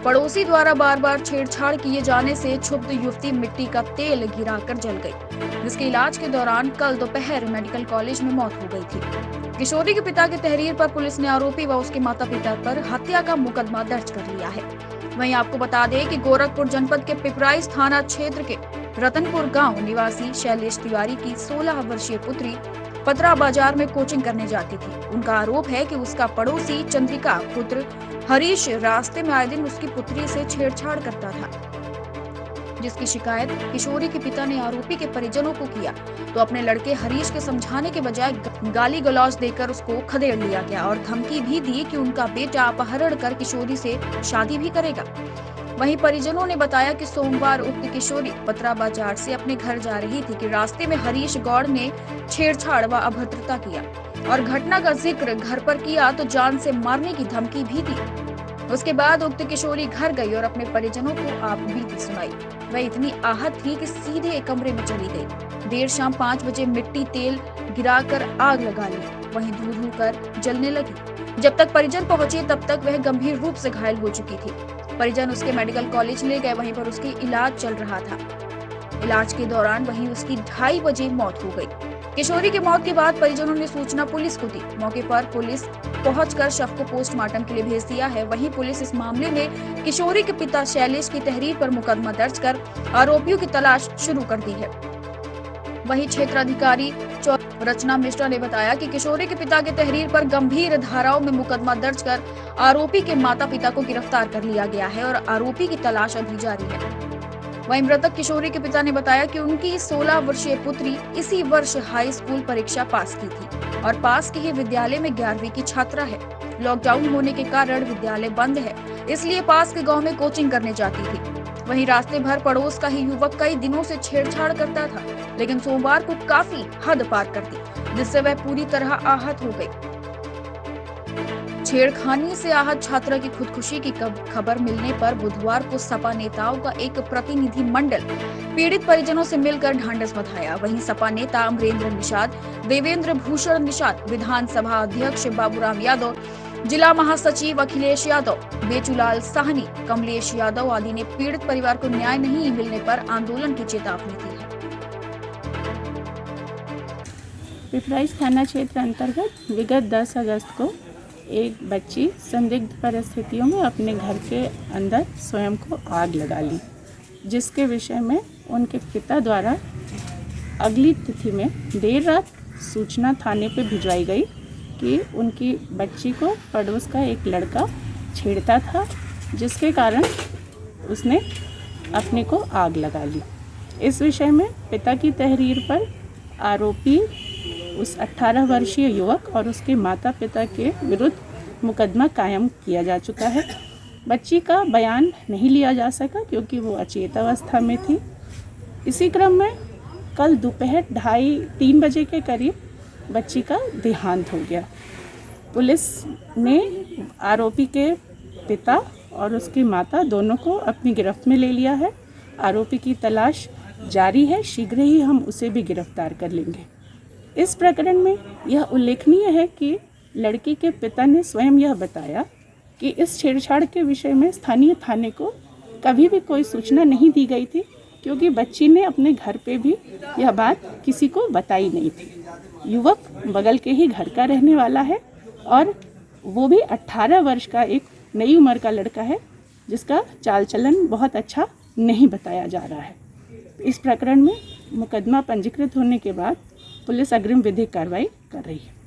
पड़ोसी द्वारा बार बार छेड़छाड़ किए जाने से क्षुब्ध युवती मिट्टी का तेल गिराकर जल गई, जिसके इलाज के दौरान कल दोपहर मेडिकल कॉलेज में मौत हो गई थी। किशोरी के पिता की तहरीर पर पुलिस ने आरोपी व उसके माता पिता पर हत्या का मुकदमा दर्ज कर लिया है। वहीं आपको बता दें कि गोरखपुर जनपद के पिपराइच थाना क्षेत्र के रतनपुर गांव निवासी शैलेश तिवारी की 16 वर्षीय पुत्री पतरा बाजार में कोचिंग करने जाती थी। उनका आरोप है कि उसका पड़ोसी चंद्रिका पुत्र हरीश रास्ते में आए दिन उसकी पुत्री से छेड़छाड़ करता था, जिसकी शिकायत किशोरी के पिता ने आरोपी के परिजनों को किया तो अपने लड़के हरीश के समझाने के बजाय गाली गलौज देकर उसको खदेड़ लिया गया और धमकी भी दी कि उनका बेटा अपहरण कर किशोरी से शादी भी करेगा। वहीं परिजनों ने बताया कि सोमवार उक्त किशोरी पतरा बाजार से अपने घर जा रही थी कि रास्ते में हरीश गौड़ ने छेड़छाड़ व अभद्रता किया और घटना का जिक्र घर पर किया तो जान से मारने की धमकी भी दी। उसके बाद उक्त किशोरी घर गई और अपने परिजनों को आप बीती सुनाई। वह इतनी आहत थी कि सीधे एक कमरे में चली गई। देर शाम 5 बजे मिट्टी तेल गिराकर आग लगा ली, वहीं धू कर जलने लगी। जब तक परिजन पहुंचे तब तक वह गंभीर रूप से घायल हो चुकी थी। परिजन उसके मेडिकल कॉलेज ले गए, वहीं पर उसकी इलाज चल रहा था। इलाज के दौरान वहीं उसकी 2:30 बजे मौत हो गई। किशोरी की मौत के बाद परिजनों ने सूचना पुलिस को दी। मौके पर पुलिस पहुंचकर शव को पोस्टमार्टम के लिए भेज दिया है। वहीं पुलिस इस मामले में किशोरी के पिता शैलेश की तहरीर पर मुकदमा दर्ज कर आरोपियों की तलाश शुरू कर दी है। वहीं क्षेत्राधिकारी रचना मिश्रा ने बताया कि किशोरी के पिता की तहरीर पर गंभीर धाराओं में मुकदमा दर्ज कर आरोपी के माता पिता को गिरफ्तार कर लिया गया है और आरोपी की तलाश अभी जारी है। वहीं मृतक किशोरी के पिता ने बताया कि उनकी 16 वर्षीय पुत्री इसी वर्ष हाई स्कूल परीक्षा पास की थी और पास के ही विद्यालय में 11वीं की छात्रा है। लॉकडाउन होने के कारण विद्यालय बंद है, इसलिए पास के गाँव में कोचिंग करने जाती थी। वहीं रास्ते भर पड़ोस का ही युवक कई दिनों से छेड़छाड़ करता था, लेकिन सोमवार को काफी हद पार कर दी, जिससे वह पूरी तरह आहत हो गई। छेड़खानी से आहत छात्रा की खुदकुशी की खबर मिलने पर बुधवार को सपा नेताओं का एक प्रतिनिधि मंडल पीड़ित परिजनों से मिलकर ढांढस बंधाया। वहीं सपा नेता अमरेंद्र निषाद, देवेंद्र भूषण निषाद, विधानसभा अध्यक्ष बाबूराम यादव, जिला महासचिव अखिलेश यादव, बेचूलाल साहनी, कमलेश यादव आदि ने पीड़ित परिवार को न्याय नहीं मिलने पर आंदोलन की चेतावनी दी है। पिपराइच थाना क्षेत्र अंतर्गत विगत 10 अगस्त को एक बच्ची संदिग्ध परिस्थितियों में अपने घर के अंदर स्वयं को आग लगा ली, जिसके विषय में उनके पिता द्वारा अगली तिथि में देर रात सूचना थाने पे भिजवाई गई कि उनकी बच्ची को पड़ोस का एक लड़का छेड़ता था, जिसके कारण उसने अपने को आग लगा ली। इस विषय में पिता की तहरीर पर आरोपी उस 18 वर्षीय युवक और उसके माता पिता के विरुद्ध मुकदमा कायम किया जा चुका है। बच्ची का बयान नहीं लिया जा सका क्योंकि वो अचेत अवस्था में थी। इसी क्रम में कल दोपहर 2:30-3 बजे के करीब बच्ची का देहांत हो गया। पुलिस ने आरोपी के पिता और उसकी माता दोनों को अपनी गिरफ्त में ले लिया है। आरोपी की तलाश जारी है, शीघ्र ही हम उसे भी गिरफ्तार कर लेंगे। इस प्रकरण में यह उल्लेखनीय है कि लड़की के पिता ने स्वयं यह बताया कि इस छेड़छाड़ के विषय में स्थानीय थाने को कभी भी कोई सूचना नहीं दी गई थी, क्योंकि बच्ची ने अपने घर पे भी यह बात किसी को बताई नहीं थी। युवक बगल के ही घर का रहने वाला है और वो भी 18 वर्ष का एक नई उम्र का लड़का है, जिसका चाल चलन बहुत अच्छा नहीं बताया जा रहा है। इस प्रकरण में मुकदमा पंजीकृत होने के बाद पुलिस अग्रिम विधिक कार्रवाई कर रही है।